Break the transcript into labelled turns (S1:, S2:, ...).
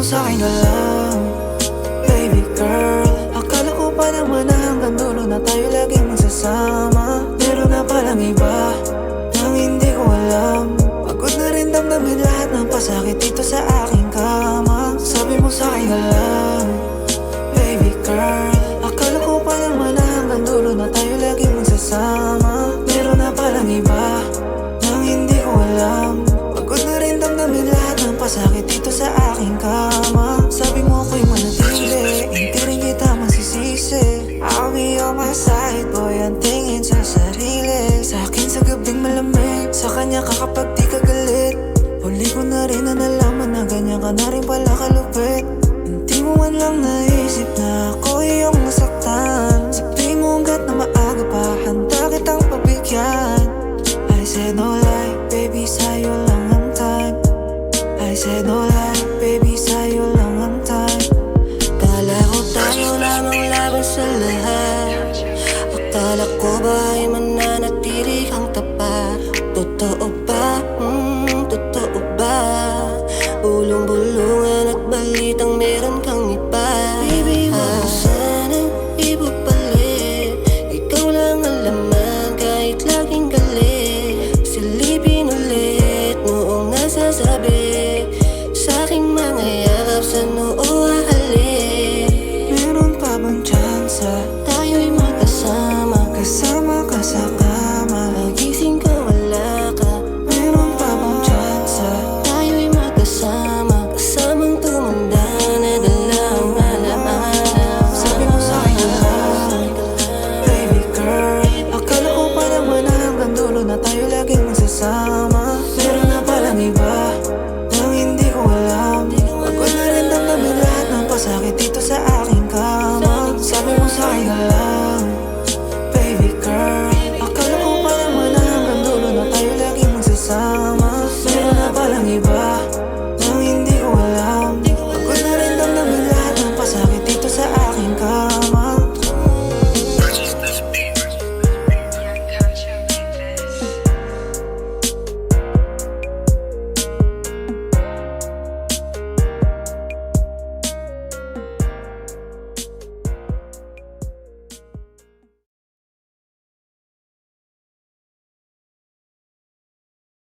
S1: mo sa'kin ka lang, baby girl. Akala ko pa naman na hanggang dulo na tayo laging magsasama. Meron na palang iba nang hindi ko alam. Pagod na rin damdamin lahat ng pasakit dito sa aking kama. Sabi mo sa'kin ka lang, baby girl. Akala ko pa naman na hanggang dulo na tayo laging magsasama. Meron na palang iba nang hindi ko alam. Pagod na rin damdamin lahat ng pasakit dito sa aking kama. Sabi mo ako'y manatili, hindi rin kita masisisi. I'll be on my side, boy, ang tingin sa sarili. Sa akin sa gabing malamig, sa kanya ka kapag di ka galit. Huli ko na rin na nalaman na ganyan ka na rin pala kalupit. Hindi mo man lang naisip na ako iyong nasaktan. Sabi mo hanggat na maaga pa, handa kitang pabigyan. I said no lie, baby, sa'yo lang ang time. I said no lie, baby, sa'yo lang ang time.
S2: Kala ko tayo lamang laban sa lahat. Akala ko ba ay mananatili kang tapat? Totoo ba? Totoo ba? Bulong-bulungan at balitang meron kang iba. Baby, wag mo sanang ipapalit. Ikaw lang ang laman kahit laging galit. Silipin ulit noong nasasabi sa aking mga yakap sa noo.